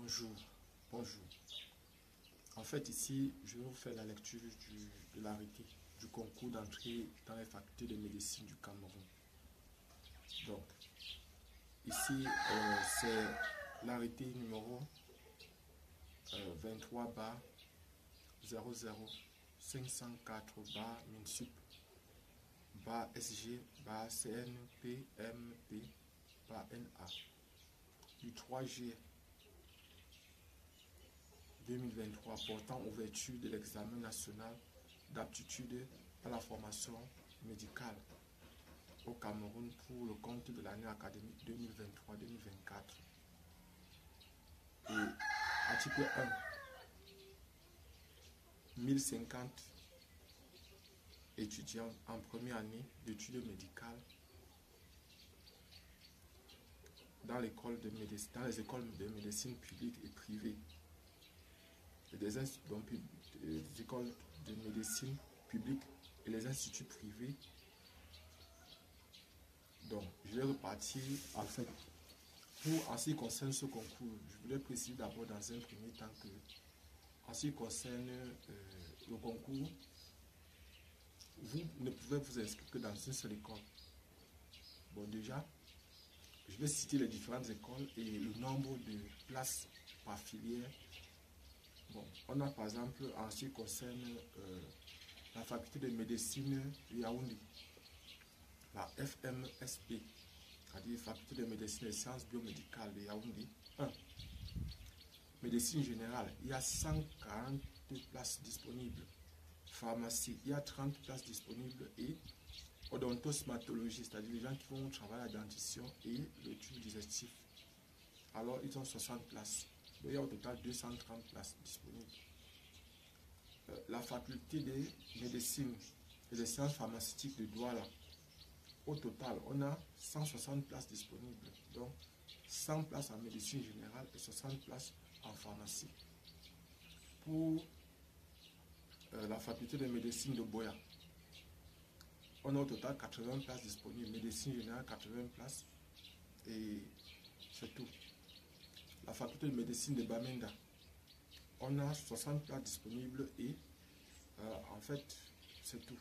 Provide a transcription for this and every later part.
Bonjour, bonjour. En fait, ici, je vais vous faire la lecture de l'arrêté du concours d'entrée dans les facultés de médecine du Cameroun. Donc, ici, c'est l'arrêté numéro 23-00-504-MINSUP-SG-CNPMP-NA du 3 juillet 2023 portant ouverture de l'examen national d'aptitude à la formation médicale au Cameroun pour le compte de l'année académique 2023-2024. Et article 1, 1050 étudiants en première année d'études médicales dans les écoles de médecine publiques et privées. Des écoles de médecine publique et les instituts privés. Donc, je vais repartir en fait. En ce qui concerne ce concours, je voulais préciser d'abord dans un premier temps que, en ce qui concerne le concours, vous ne pouvez vous inscrire que dans une seule école. Bon, déjà, je vais citer les différentes écoles et le nombre de places par filière. Bon, on a par exemple, en ce qui concerne la faculté de médecine de Yaoundé, la FMSP, c'est-à-dire faculté de médecine et sciences biomédicales de Yaoundé 1. Médecine générale, il y a 140 places disponibles. Pharmacie, il y a 30 places disponibles. Et odontosmatologie, c'est-à-dire les gens qui vont travailler à la dentition et le tube digestif, alors ils ont 60 places. Donc, il y a au total 230 places disponibles. La faculté de médecine et des sciences pharmaceutiques de Douala, au total, on a 160 places disponibles. Donc, 100 places en médecine générale et 60 places en pharmacie. Pour la faculté de médecine de Boya, on a au total 80 places disponibles. Médecine générale, 80 places. Et c'est tout. La faculté de médecine de Bamenda, on a 60 places disponibles et en fait, c'est tout.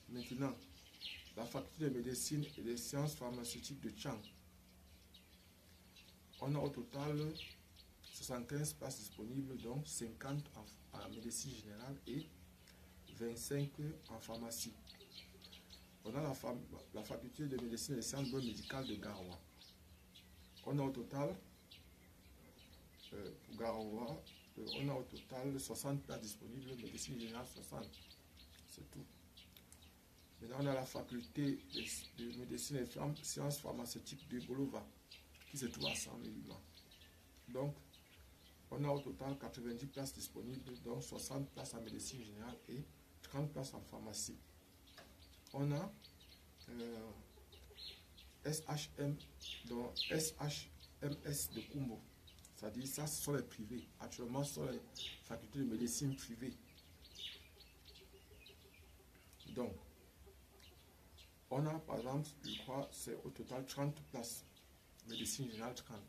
Maintenant, la faculté de médecine et des sciences pharmaceutiques de Tchang, on a au total 75 places disponibles, donc 50 en médecine générale et 25 en pharmacie. On a la faculté de médecine et des sciences biomédicales de Garoua. On a au total, pour Garoua, on a au total 60 places disponibles, médecine générale 60. C'est tout. Maintenant, on a la faculté de médecine et sciences pharmaceutiques de Bolova, qui se trouve à Saint-Méliman. Donc, on a au total 90 places disponibles, dont 60 places en médecine générale et 30 places en pharmacie. On a SHM, donc SHMS de Kumbo. C'est-à-dire, ça, ce sont les privés. Actuellement, ce sont les facultés de médecine privées. Donc, on a, par exemple, je crois, c'est au total 30 places. Médecine générale 30.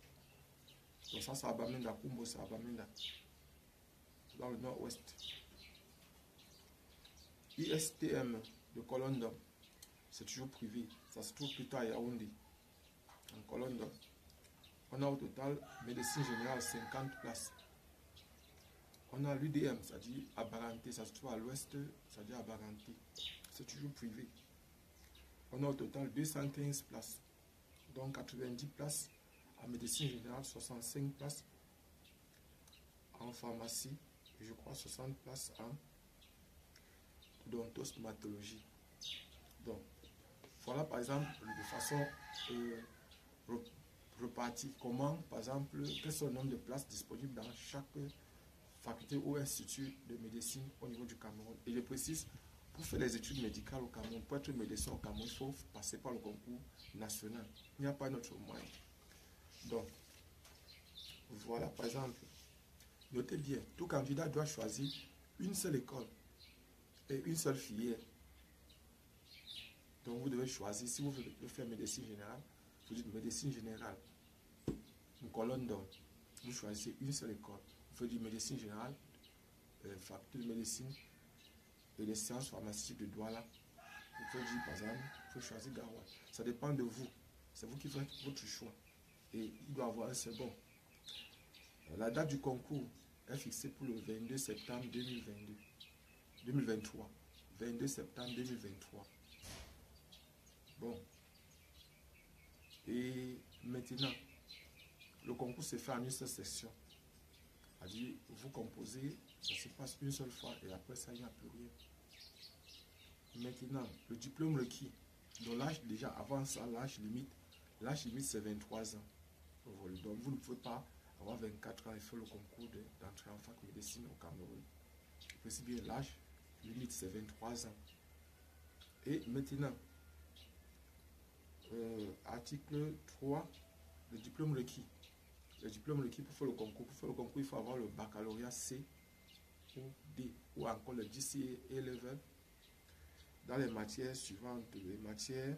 Donc ça, c'est à Bamenda. Kumbo, c'est à Bamenda. Dans le nord-ouest. ISTM de Colondom, c'est toujours privé. Ça se trouve plutôt à Yaoundé, en Colondom. On a au total, médecine générale, 50 places. On a l'UDM, c'est-à-dire à Baranté, ça se trouve à l'ouest, c'est-à-dire à Baranté. C'est toujours privé. On a au total 215 places. Donc 90 places en médecine générale, 65 places en pharmacie, et je crois 60 places en odontosmatologie. Donc, voilà par exemple de façon repartie comment, par exemple, quel sont le nombre de places disponibles dans chaque faculté ou institut de médecine au niveau du Cameroun. Et je précise, pour faire les études médicales au Cameroun, pour être médecin au Cameroun, il faut passer par le concours national. Il n'y a pas d'autre moyen. Donc, voilà, par exemple, notez bien, tout candidat doit choisir une seule école et une seule filière. Donc, vous devez choisir, si vous voulez faire médecine générale, vous dites médecine générale, une colonne d'homme. vous choisissez une seule école. Vous faites du médecine générale, faculté de médecine et des sciences pharmaceutiques de Douala. Vous pouvez dire, par exemple, vous pouvez choisir Garoua. Ça dépend de vous. C'est vous qui faites votre choix. Et il doit avoir un second. La date du concours est fixée pour le 22 septembre 2023. 22 septembre 2023. Bon. Et maintenant, le concours se fait en une seule session. C'est-à-dire, vous composez, ça se passe une seule fois et après ça, il n'y a plus rien. Maintenant, le diplôme requis. Donc l'âge, déjà, avant ça, l'âge limite c'est 23 ans. Donc vous ne pouvez pas avoir 24 ans et faire le concours d'entrée en fac de médecine au Cameroun. C'est bien, l'âge limite c'est 23 ans. Et maintenant, article 3, le diplôme requis. Le diplôme requis pour faire le concours. Pour faire le concours, il faut avoir le baccalauréat C ou D ou encore le GCA level dans les matières suivantes. Les matières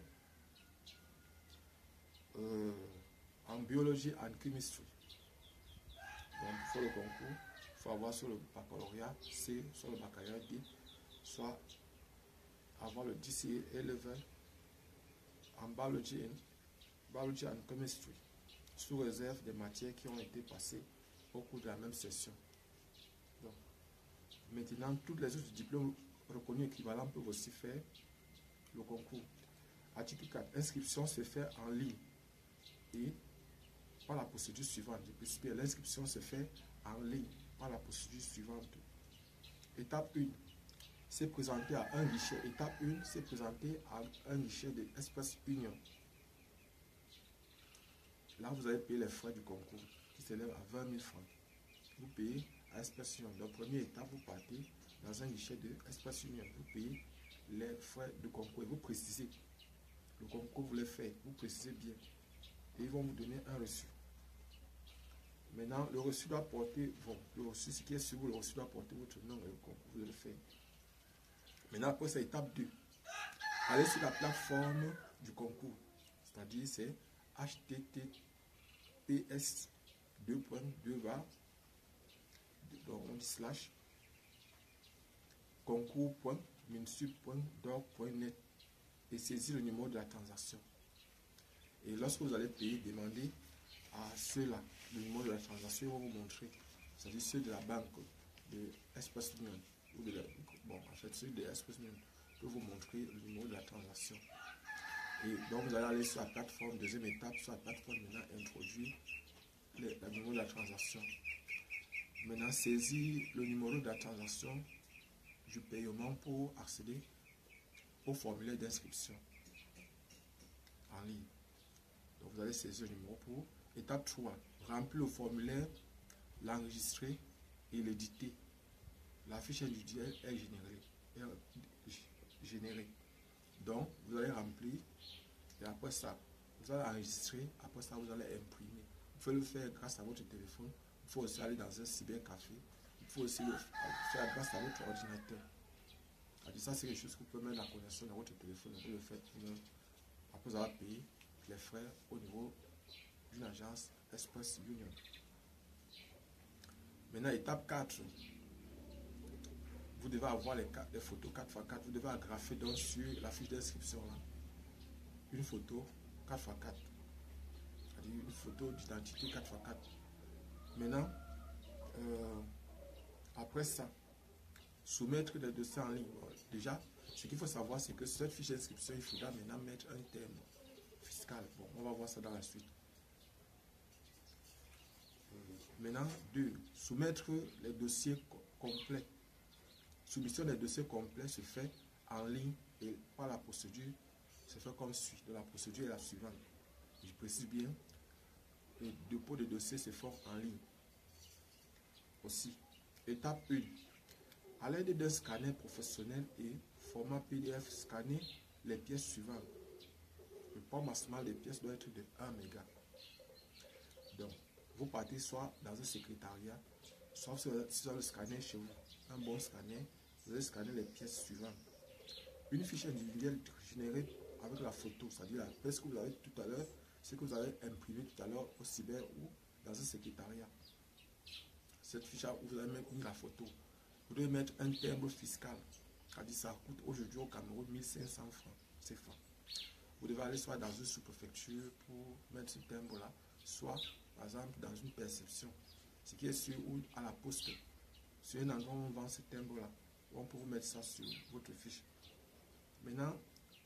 en biologie et en chimistry. Donc pour faire le concours, il faut avoir sur le baccalauréat C, sur le baccalauréat D, soit avoir le GCA level en biology and chemistry, sous réserve des matières qui ont été passées au cours de la même session. Donc, maintenant, toutes les autres diplômes reconnus équivalents peuvent aussi faire le concours. Article 4. L'inscription se fait en ligne et par la procédure suivante. L'inscription se fait en ligne par la procédure suivante. Étape 1. C'est présenté à un guichet. Étape 1, c'est présenté à un guichet de Express Union. Là, vous allez payer les frais du concours qui s'élèvent à 20 000 francs. Vous payez à Express Union. Dans la première étape, vous partez dans un guichet de Express Union. Vous payez les frais du concours et vous précisez le concours que vous voulez faire. Vous précisez bien. Et ils vont vous donner un reçu. Maintenant, le reçu doit porter, le reçu, ce qui est sur vous, le reçu doit porter votre nom et le concours que vous allez faire. Maintenant, après, c'est étape 2. Allez sur la plateforme du concours. C'est-à-dire, c'est https:// concours.minsub.dorg.net et saisir le numéro de la transaction. Et lorsque vous allez payer, demandez à ceux-là le numéro de la transaction, ils vont vous montrer. C'est-à-dire ceux de la banque de Express Union ou de la, ceux de Express Union peuvent vous montrer le numéro de la transaction. Et donc vous allez aller sur la plateforme, deuxième étape, sur la plateforme, maintenant introduire le numéro de la transaction. Maintenant saisir le numéro de la transaction du paiement pour accéder au formulaire d'inscription en ligne. Donc vous allez saisir le numéro pour étape 3. Remplir le formulaire, l'enregistrer et l'éditer. La fiche individuelle est générée. Donc vous allez remplir et après ça, vous allez enregistrer. Après ça, vous allez imprimer. Vous pouvez le faire grâce à votre téléphone. Il faut aussi aller dans un cybercafé. Il faut aussi le faire grâce à votre ordinateur. Ça, c'est quelque chose que vous pouvez mettre la connexion dans votre téléphone. Vous le faites vous-même. Après, vous allez payer les frais au niveau d'une agence Express Union. Maintenant, étape 4. Vous devez avoir les photos 4x4. Vous devez agrafer donc sur la fiche d'inscription là. Une photo 4x4. C'est-à-dire une photo d'identité 4x4. Maintenant, après ça, soumettre les dossiers en ligne. Déjà, ce qu'il faut savoir, c'est que sur cette fiche d'inscription, il faudra maintenant mettre un terme fiscal. Bon, on va voir ça dans la suite. Maintenant, 2. Soumettre les dossiers complets. Soumission des dossiers complets se fait en ligne et par la procédure, se fait comme suit. Donc, la procédure est la suivante. Je précise bien, le dépôt de dossiers se fait en ligne. Aussi, étape 1. À l'aide d'un scanner professionnel et format PDF, scanner les pièces suivantes. Le poids maximal des pièces doit être de 1 méga. Donc, vous partez soit dans un secrétariat, soit si vous avez le scanner chez vous, un bon scanner, vous allez scanner les pièces suivantes. Une fiche individuelle générée avec la photo, c'est-à-dire la pièce que vous avez tout à l'heure, ce que vous avez imprimé tout à l'heure au cyber ou dans un secrétariat. cette fiche où vous avez mis la photo, vous devez mettre un timbre fiscal. C'est-à-dire ça coûte aujourd'hui au Cameroun 1500 francs CFA. Vous devez aller soit dans une sous-préfecture pour mettre ce timbre-là, soit par exemple dans une perception. Ce qui est sûr, ou à la poste, sur un endroit où on vend ce timbre-là, on peut vous mettre ça sur votre fiche. Maintenant,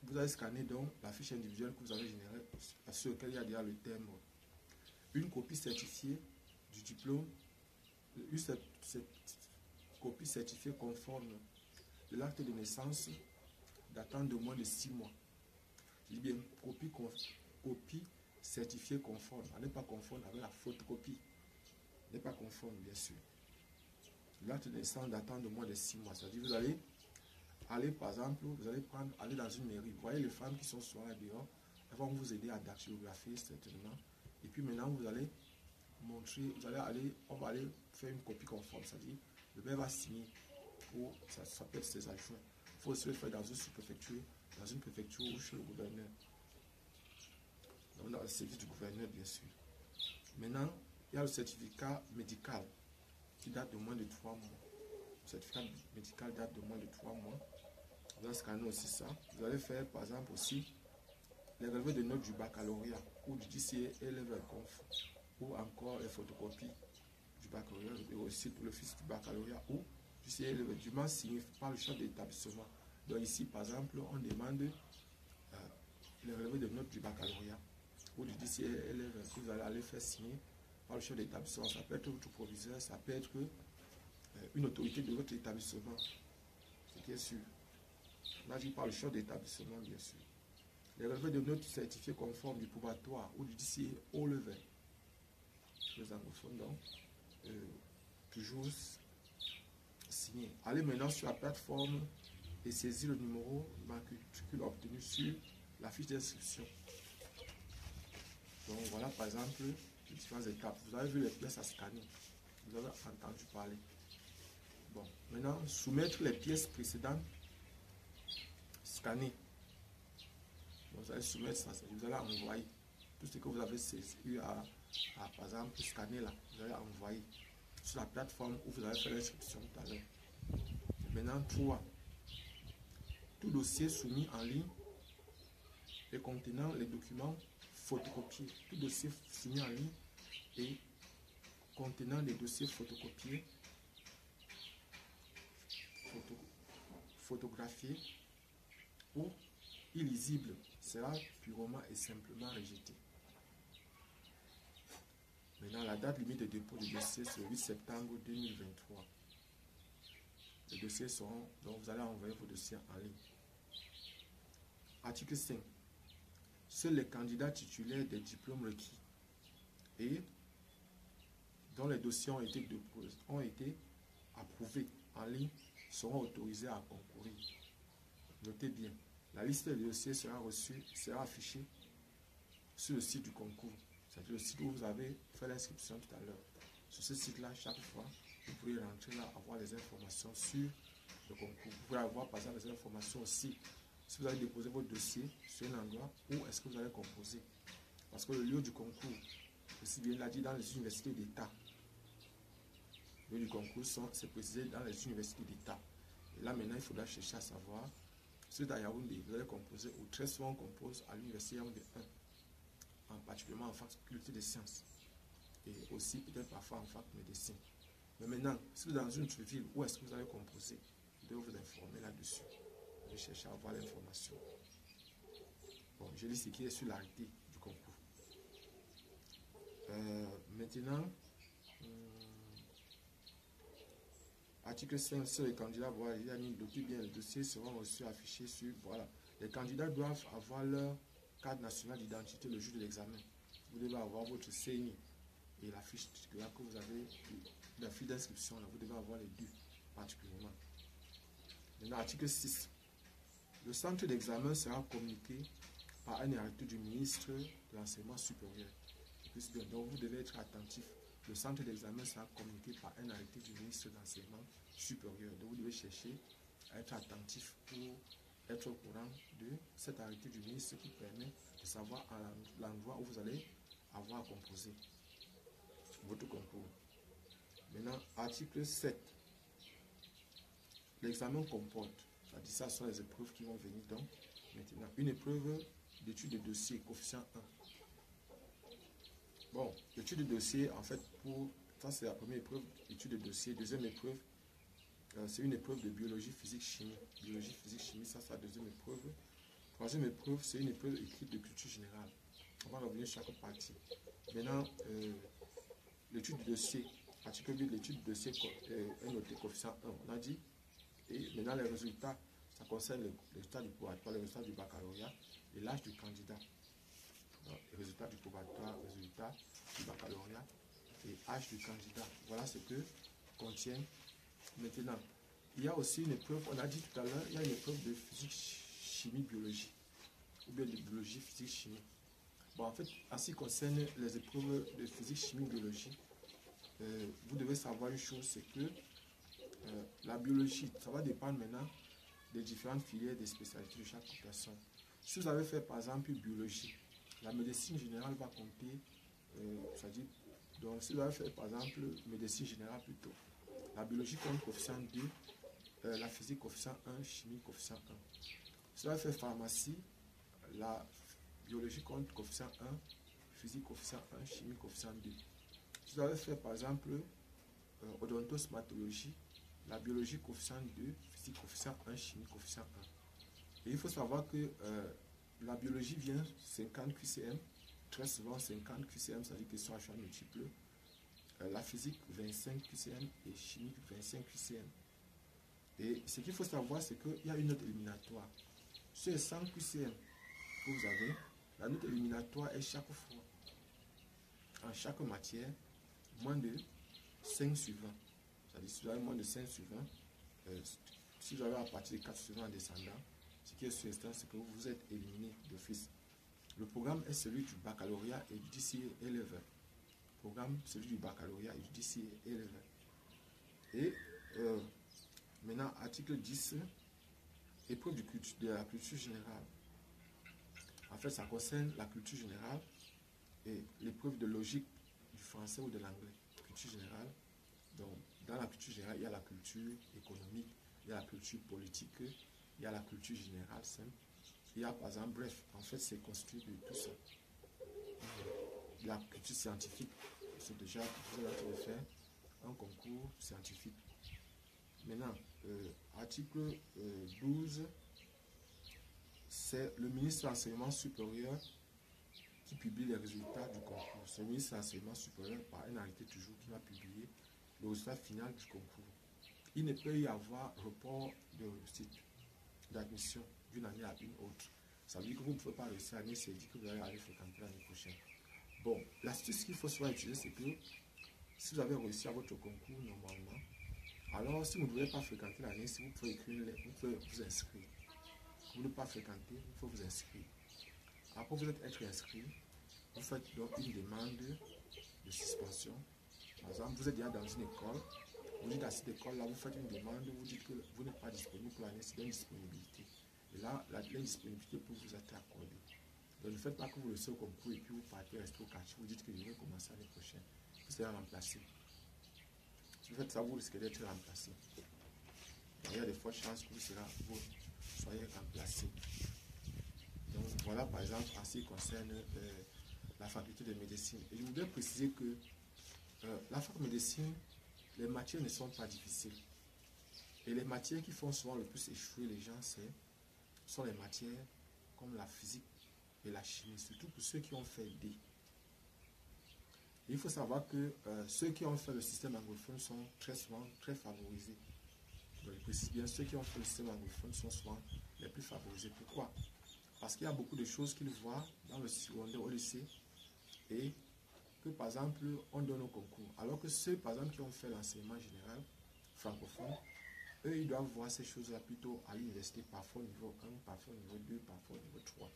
vous allez scanner donc la fiche individuelle que vous avez générée, sur laquelle il y a déjà le timbre. Une copie certifiée du diplôme, cette copie certifiée conforme de l'acte de naissance datant de moins de 6 mois. Je dis bien copie certifiée conforme. Elle n'est pas conforme avec la photocopie. Elle n'est pas conforme, bien sûr. L'acte de naissance datant de moins de 6 mois. C'est-à-dire vous allez aller, par exemple, vous allez aller dans une mairie. Vous voyez les femmes qui sont sur là dehors, elles vont vous aider à dactylographier certainement. Et puis maintenant, vous allez montrer, on va aller faire une copie conforme. C'est-à-dire, le maire va signer pour, ça peut être ses adjoints. Il faut aussi le faire dans une sous-préfecture, dans une préfecture ou chez le gouverneur. Donc, dans le service du gouverneur, bien sûr. Maintenant, il y a le certificat médical qui date de moins de 3 mois. Le certificat médical date de moins de 3 mois. Vous allez scanner aussi ça. Vous allez faire, par exemple, aussi les relevés de notes du baccalauréat ou du DCA Level Conf, ou encore les photocopies du baccalauréat et aussi pour le fils du baccalauréat ou du DCA Level, du moins signé par le chef d'établissement. Donc ici, par exemple, on demande les relevés de notes du baccalauréat ou du DCA Level que vous allez aller faire signer par le chef d'établissement. Ça peut être votre proviseur, ça peut être une autorité de votre établissement, ce qui est sûr. Là, je parle le chef d'établissement, bien sûr. Les relevés de notes certifiées conformes du probatoire ou du DCA haut level. Les anglophones, donc, toujours signé. Allez maintenant sur la plateforme et saisir le numéro matricule obtenu sur la fiche d'inscription. Donc voilà par exemple les différentes étapes. Vous avez vu les pièces à scanner. Vous avez entendu parler. Bon, maintenant, soumettre les pièces précédentes scannées. Donc, vous allez soumettre ça, vous allez envoyer tout ce que vous avez eu à par exemple, scanner là. Vous allez envoyer sur la plateforme où vous avez fait l'inscription tout à l'heure. Maintenant, 3. Tout dossier soumis en ligne et contenant les documents photocopiés. Tout dossier soumis en ligne et contenant les dossiers photocopiés, photographiés ou illisibles sera purement et simplement rejeté. Maintenant, la date limite de dépôt du dossier, c'est le 8 septembre 2023. Les dossiers seront, donc vous allez envoyer vos dossiers en ligne. Article 5. Seuls les candidats titulaires des diplômes requis et dont les dossiers ont été approuvés en ligne seront autorisés à concourir. Notez bien, la liste des dossiers sera affichée sur le site du concours. C'est le site où vous avez fait l'inscription tout à l'heure. Sur ce site-là, chaque fois, vous pouvez rentrer là, avoir les informations sur le concours. Vous pouvez avoir par exemple les informations aussi. Si vous allez déposer votre dossier sur un endroit, où est-ce que vous allez composer? Parce que le lieu du concours, aussi bien l'a dit dans les universités d'État. Le lieu du concours, c'est précisé dans les universités d'État. Et là maintenant, il faudra chercher à savoir si à Yaoundé, vous allez composer, ou très souvent on compose à l'université Yaoundé 1, particulièrement en faculté de sciences. Et aussi peut-être parfois en fac médecine. Mais maintenant, si vous êtes dans une autre ville, où est-ce que vous allez composer? Vous devez vous informer là-dessus. Vous devez chercher à avoir l'information. Bon, je lis ce qui est sur l'arrêté du concours. Maintenant, article 5, sur les candidats, voilà, il y a mis bien, les dossiers seront aussi affichés sur, voilà. Les candidats doivent avoir leur carte nationale d'identité le jour de l'examen. Vous devez avoir votre CNI et la fiche là que vous avez, la fiche d'inscription, là, vous devez avoir les deux particulièrement. Maintenant, article 6. Le centre d'examen sera communiqué par un arrêté du ministre de l'enseignement supérieur. Donc vous devez être attentif. Le centre d'examen sera communiqué par un arrêté du ministre de l'enseignement supérieur. Donc vous devez chercher à être attentif pour être au courant de cet arrêté du ministre qui permet de savoir l'endroit où vous allez avoir à composer votre concours. Maintenant, article 7. L'examen comporte, c'est-à-dire ça sont les épreuves qui vont venir donc maintenant. Une épreuve d'étude de dossier, coefficient 1. Bon, l'étude de dossier, en fait, ça c'est la première épreuve, étude de dossier. Deuxième épreuve, c'est une épreuve de biologie, physique, chimie. Biologie, physique, chimie, ça c'est la deuxième épreuve. Troisième épreuve, c'est une épreuve écrite de culture générale. On va revenir sur chaque partie. Maintenant, l'étude du dossier, article 8, l'étude du dossier est notée coefficient 1, on a dit. Et maintenant, les résultats, ça concerne les résultats du probatoire, les résultats du baccalauréat et l'âge du candidat. Donc, les résultats du probatoire, les résultats du baccalauréat et âge du candidat. Voilà ce que contient maintenant. Il y a aussi une épreuve, on a dit tout à l'heure, il y a une épreuve de physique, chimie, biologie, ou bien de biologie, physique, chimie. Bon, en fait, en ce qui concerne les épreuves de physique, chimie, biologie, vous devez savoir une chose, c'est que la biologie, ça va dépendre maintenant des différentes filières, des spécialités de chaque personne. Si vous avez fait par exemple biologie, la médecine générale va compter, c'est-à-dire, donc si vous avez fait par exemple médecine générale plutôt, la biologie compte coefficient 2, la physique coefficient 1, chimie coefficient 1. Si vous avez fait pharmacie, la biologie compte coefficient 1, physique coefficient 1, chimie coefficient 2. Si vous avez fait par exemple odontostomatologie, la biologie coefficient 2, physique coefficient 1, chimie coefficient 1. Et il faut savoir que la biologie vient 50 QCM, très souvent 50 QCM, c'est-à-dire question à choix multiple. La physique 25 QCM et chimie 25 QCM. Et ce qu'il faut savoir, c'est qu'il y a une note éliminatoire. Sur les 100 QCM que vous avez, la note éliminatoire est chaque fois, en chaque matière, moins de 5 sur 20. C'est-à-dire si vous avez moins de 5 sur 20, si vous avez à partir de 4 sur 20 en descendant, ce qui est sur l'instant, c'est que vous êtes éliminé d'office. Le programme est celui du baccalauréat et du DCA A-Level. Programme celui du baccalauréat et du DCA A-Level. Et maintenant, article 10, épreuve de la culture générale. En fait, ça concerne la culture générale et l'épreuve de logique du français ou de l'anglais. Culture générale. Donc, dans la culture générale, il y a la culture économique, il y a la culture politique, il y a la culture générale simple. Il y a par exemple, bref, en fait, c'est constitué de tout ça. La culture scientifique, c'est déjà, vous allez faire un concours scientifique. Maintenant, article 12, c'est le ministre de l'Enseignement supérieur qui publie les résultats du concours. C'est le ministre de l'Enseignement supérieur, par un arrêté toujours, qui va publier le résultat final du concours. Il ne peut y avoir report de site d'admission d'une année à une autre. Ça veut dire que vous ne pouvez pas réussir l'année, c'est dit que vous allez aller fréquenter l'année prochaine. Bon, l'astuce qu'il faut souvent utiliser, c'est que si vous avez réussi à votre concours normalement, alors si vous ne voulez pas fréquenter l'année, si vous pouvez écrire, vous pouvez vous inscrire. Vous ne pouvez pas fréquenter, il faut vous inscrire. Après vous êtes inscrit, vous faites donc une demande de suspension. Par exemple, vous êtes déjà dans une école, vous dites à cette école-là, vous faites une demande, vous dites que vous n'êtes pas disponible pour l'année, c'est l'indisponibilité. Et là, l'indisponibilité peut vous être accordée. Donc ne faites pas que vous le savez au concours et puis vous partez rester au quartier, vous dites que je vais commencer l'année prochaine. Vous serez remplacé. Si vous faites ça, vous risquez d'être remplacé. Il y a des fortes chances que vous soyez remplacé. Donc voilà par exemple en ce qui concerne la faculté de médecine. Et je voudrais préciser que la fac de médecine, les matières ne sont pas difficiles. Et les matières qui font souvent le plus échouer les gens, sont les matières comme la physique et la chimie, surtout pour ceux qui ont fait D. Et il faut savoir que ceux qui ont fait le système anglophone sont très souvent très favorisés. Donc je précise bien, ceux qui ont fait le système anglophone sont souvent les plus favorisés. Pourquoi? Parce qu'il y a beaucoup de choses qu'ils voient dans le secondaire au lycée et que par exemple on donne au concours. Alors que ceux par exemple qui ont fait l'enseignement général francophone, eux ils doivent voir ces choses-là plutôt à l'université, parfois au niveau 1, parfois au niveau 2, parfois au niveau 3.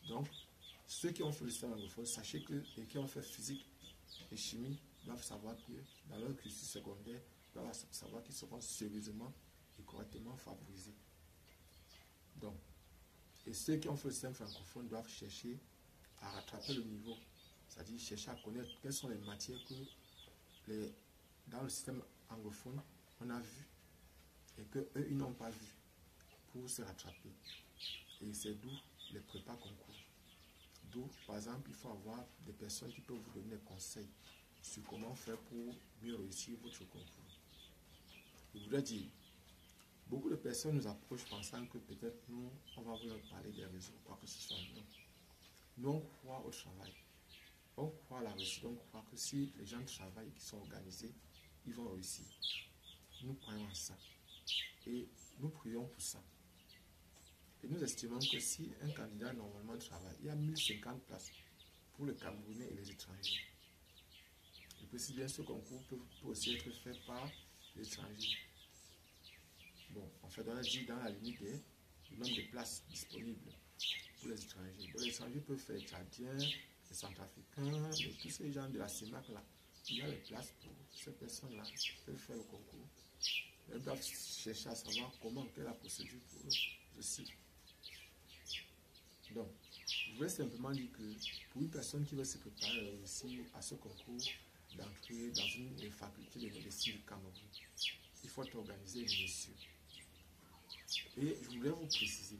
Donc ceux qui ont fait le système anglophone, sachez que et qui ont fait physique et chimie doivent savoir que dans leur cursus secondaire, doivent savoir qu'ils seront sérieusement et correctement favorisés. Donc, et ceux qui ont fait le système francophone doivent chercher à rattraper le niveau, c'est-à-dire chercher à connaître quelles sont les matières que dans le système anglophone, on a vu et qu'eux, ils n'ont pas vu pour se rattraper. Et c'est d'où les prépas concours. D'où, par exemple, il faut avoir des personnes qui peuvent vous donner des conseils sur comment faire pour mieux réussir votre concours. Je voudrais dire, beaucoup de personnes nous approchent pensant que peut-être nous, on va vous parler des réseaux, quoi que ce soit. Non. Nous, on croit au travail. On croit à la réussite. On croit que si les gens travaillent, qui sont organisés, ils vont réussir. Nous croyons en ça. Et nous prions pour ça. Et nous estimons que si un candidat normalement travaille, il y a 1050 places pour les Camerounais et les étrangers. Et que si bien ce concours peut aussi être fait par les étrangers. Bon, en fait, on a dit dans la limite du nombre de places disponibles pour les étrangers. Donc, les étrangers peuvent faire les Tchadiens, les Centrafricains, et tous ces gens de la CEMAC là. Il y a les places pour ces personnes-là qui peuvent faire le concours. Elles doivent chercher à savoir comment, quelle est la procédure pour eux. Je sais. Donc, je voulais simplement dire que pour une personne qui veut se préparer aussi à ce concours d'entrer dans une faculté de médecine du Cameroun, il faut être organisé et minutieux. Et je voulais vous préciser,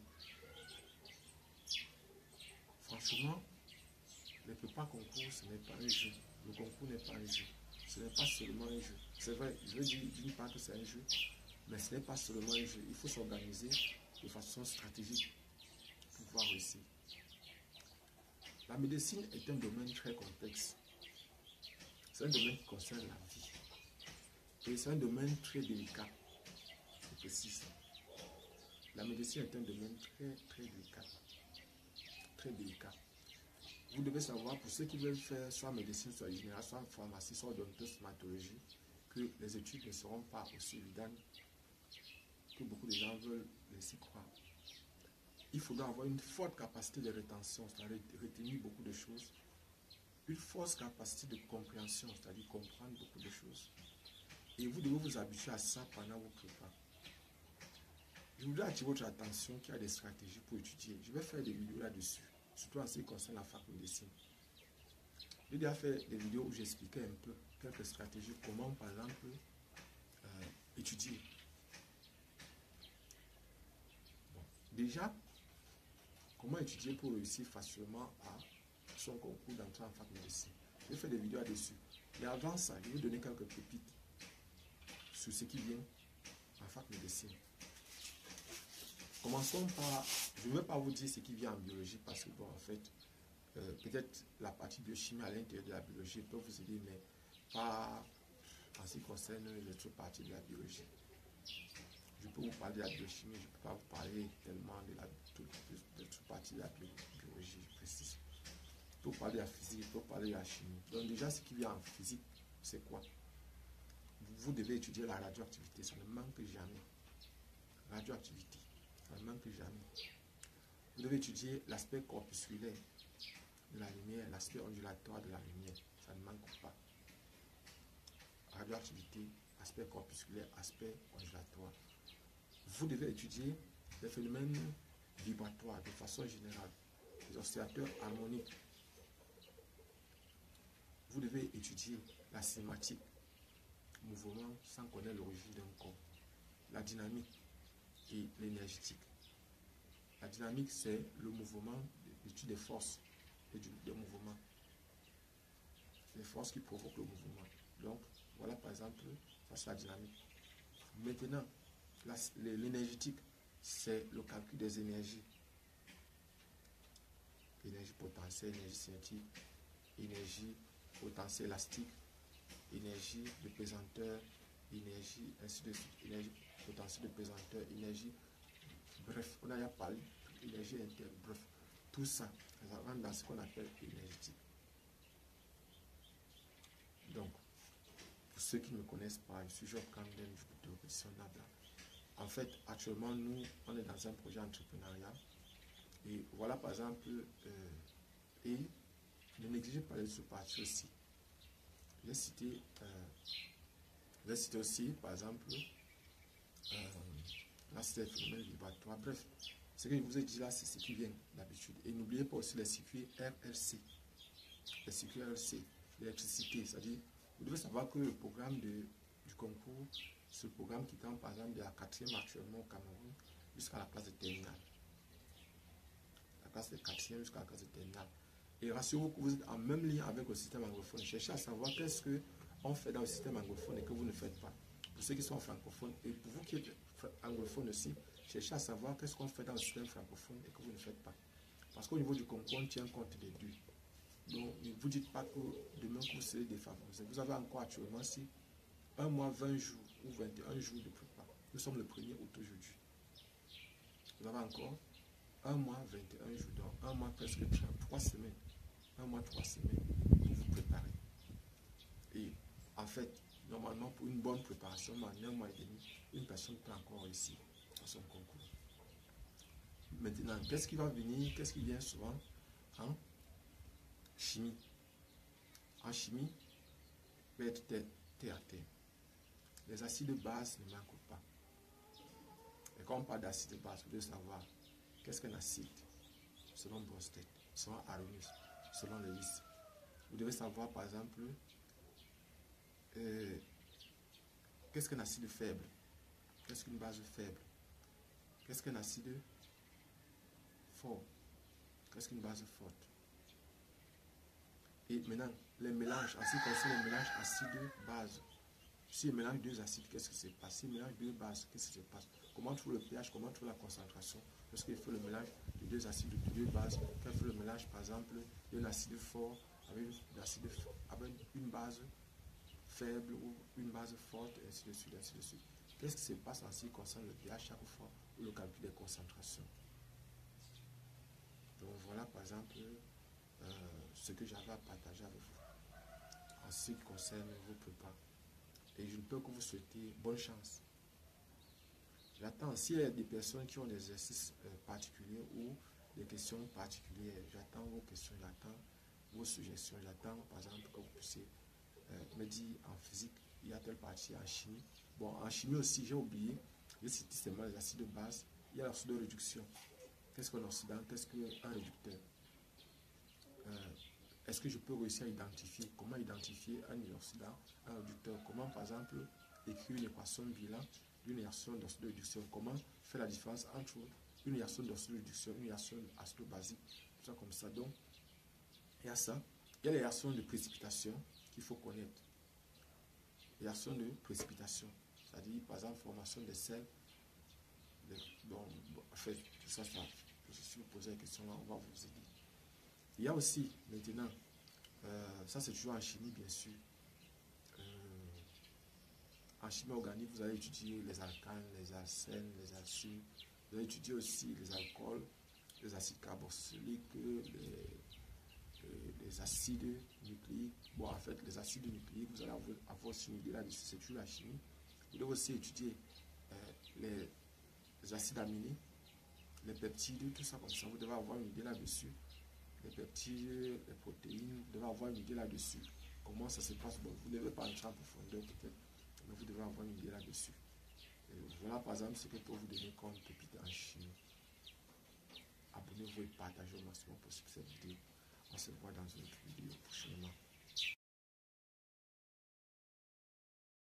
franchement, les prépas concours, ce n'est pas un jeu. Le concours n'est pas un jeu. Ce n'est pas seulement un jeu. C'est vrai, je veux dire d'une part que c'est un jeu, mais ce n'est pas seulement un jeu. Il faut s'organiser de façon stratégique pour pouvoir réussir. La médecine est un domaine très complexe. C'est un domaine qui concerne la vie. Et c'est un domaine très délicat. Je précise. La médecine est un domaine très délicat. Très délicat. Vous devez savoir, pour ceux qui veulent faire soit médecine, soit générale, soit pharmacie, soit odontostomatologie, que les études ne seront pas aussi évidentes que beaucoup de gens veulent laisser croire. Il faudra avoir une forte capacité de rétention, c'est-à-dire retenir beaucoup de choses. Une forte capacité de compréhension, c'est-à-dire comprendre beaucoup de choses. Et vous devez vous habituer à ça pendant vos prépas. Je voudrais attirer votre attention qu'il y a des stratégies pour étudier. Je vais faire des vidéos là-dessus, surtout en ce qui concerne la fac de médecine. J'ai déjà fait des vidéos où j'expliquais un peu quelques stratégies, comment par exemple étudier. Bon. Déjà, comment étudier pour réussir facilement à son concours d'entrée en fac de médecine. J'ai fait des vidéos là-dessus. Et avant ça, je vais vous donner quelques pépites sur ce qui vient en fac de médecine. Commençons par, je ne vais pas vous dire ce qui vient en biologie parce que bon, en fait, peut-être la partie biochimie à l'intérieur de la biologie peut vous aider, mais pas en ce qui concerne les autres parties de la biologie. Je peux vous parler de la biochimie, je ne peux pas vous parler tellement de toute partie de la biologie, je précise. Je peux vous parler de la physique, je peux vous parler de la chimie. Donc déjà, ce qui vient en physique, c'est quoi? Vous devez étudier la radioactivité, ça ne manque jamais. Radioactivité, ça ne manque jamais. Vous devez étudier l'aspect corpusculaire de la lumière, l'aspect ondulatoire de la lumière, ça ne manque pas. Radioactivité, aspect corpusculaire, aspect ondulatoire. Vous devez étudier les phénomènes vibratoires de façon générale, les oscillateurs harmoniques. Vous devez étudier la cinématique, mouvement sans connaître l'origine d'un corps, la dynamique et l'énergétique. La dynamique, c'est le mouvement, l'étude des forces et des mouvements. Les forces qui provoquent le mouvement. Donc, voilà par exemple, ça c'est la dynamique. Maintenant, l'énergétique, c'est le calcul des énergies. Énergie potentielle, énergie cinétique, énergie potentielle élastique, énergie de pesanteur, énergie, ainsi de suite, énergie potentielle de pesanteur, énergie, bref, on a déjà parlé, énergie interne, bref, tout ça, ça rentre dans ce qu'on appelle énergétique. Donc, pour ceux qui ne me connaissent pas, je suis Job Camden du groupe de répétition NABLA. En fait, actuellement, nous, on est dans un projet entrepreneurial. Et voilà, par exemple, et ne négligez pas les autres parties aussi. Je vais citer aussi, par exemple, là, c'est les phénomènes vibratoires. Bref, ce que je vous ai dit là, c'est ce qui vient d'habitude. Et n'oubliez pas aussi les circuits RLC. Les circuits RLC, l'électricité, c'est-à-dire Vous devez savoir que le programme du concours, c'est le programme qui tend par exemple de la 4e actuellement au Cameroun jusqu'à la classe de terminale. La classe de 4e jusqu'à la classe de terminale. Et rassurez-vous que vous êtes en même lien avec le système anglophone. Cherchez à savoir qu'est-ce qu'on fait dans le système anglophone et que vous ne faites pas. Pour ceux qui sont francophones et pour vous qui êtes anglophone aussi, cherchez à savoir qu'est-ce qu'on fait dans le système francophone et que vous ne faites pas. Parce qu'au niveau du concours, on tient compte des deux. Donc, ne vous dites pas que demain que vous serez défavorisé. Vous avez encore actuellement si 1 mois, 20 jours ou 21 jours de prépa. Nous sommes le 1er août aujourd'hui. Vous avez encore 1 mois, 21 jours, donc 1 mois presque 3 semaines. 1 mois, 3 semaines pour vous préparer. Et en fait, normalement, pour une bonne préparation, en 1 mois et demi, une personne peut encore réussir dans son concours. Maintenant, qu'est-ce qui va venir? Qu'est-ce qui vient souvent en chimie? En chimie, peut être terre à terre. Les acides de base ne manquent pas. Et quand on parle d'acide de base, vous devez savoir qu'est-ce qu'un acide selon Bronsted, selon Arrhenius, selon Lewis. Vous devez savoir par exemple qu'est-ce qu'un acide faible, qu'est-ce qu'une base faible, qu'est-ce qu'un acide fort, qu'est-ce qu'une base forte. Et maintenant, les mélanges, en ce qui concerne les mélanges acide-base, si je mélange 2 acides, qu'est-ce qui se passe? Si je mélange 2 bases, qu'est-ce qui se passe? Comment trouver le pH, comment trouver la concentration? Lorsqu'il fait le mélange de 2 acides, de 2 bases, quand il fait le mélange, par exemple, d'un acide fort avec une base faible ou une base forte, et ainsi de suite, ainsi de suite. Qu'est-ce qui se passe en ce qui concerne le pH chaque fois ou le calcul des concentrations? Donc voilà, par exemple, ce que j'avais à partager avec vous en ce qui concerne vos prépas. Et je ne peux que vous souhaiter bonne chance. J'attends, s'il y a des personnes qui ont des exercices particuliers ou des questions particulières, j'attends vos questions, j'attends vos suggestions, j'attends par exemple que vous puissiez me dire en physique, il y a telle partie, en chimie. Bon, en chimie aussi, j'ai oublié, j'ai cité seulement les acides de base, il y a l'oxydant réduction. Qu'est-ce qu'un oxydant? Qu'est-ce qu'un réducteur? Est-ce que je peux réussir à identifier, comment identifier un oxydant, un réducteur? Comment par exemple écrire une équation bilan d'une réaction d'oxyde réduction? Comment faire la différence entre une réaction d'oxyde réduction et une réaction acido-basique? Tout ça comme ça. Donc, il y a ça. Il y a les réactions de précipitation qu'il faut connaître. Les réactions de précipitation, c'est-à-dire par exemple formation des sels. En fait, ça, si vous posez la question là, on va vous aider. Il y a aussi maintenant, ça c'est toujours en chimie bien sûr. En chimie organique, vous allez étudier les alcanes, les alcènes, les acides. Vous allez étudier aussi les alcools, les acides carboxyliques, les acides nucléiques. Bon, en fait, les acides nucléiques, vous allez avoir aussi une idée là-dessus, c'est toujours la chimie. Vous devez aussi étudier les acides aminés, les peptides, tout ça comme ça. Vous devez avoir une idée là-dessus. Les peptides, les protéines, vous devez avoir une idée là-dessus. Comment ça se passe? Bon, vous ne devez pas entrer en profondeur peut-être, mais vous devez avoir une idée là-dessus. Voilà par exemple ce que je peux vous donner comme pépite en chimie. Abonnez-vous et partagez au maximum possible cette vidéo. On se voit dans une autre vidéo prochainement.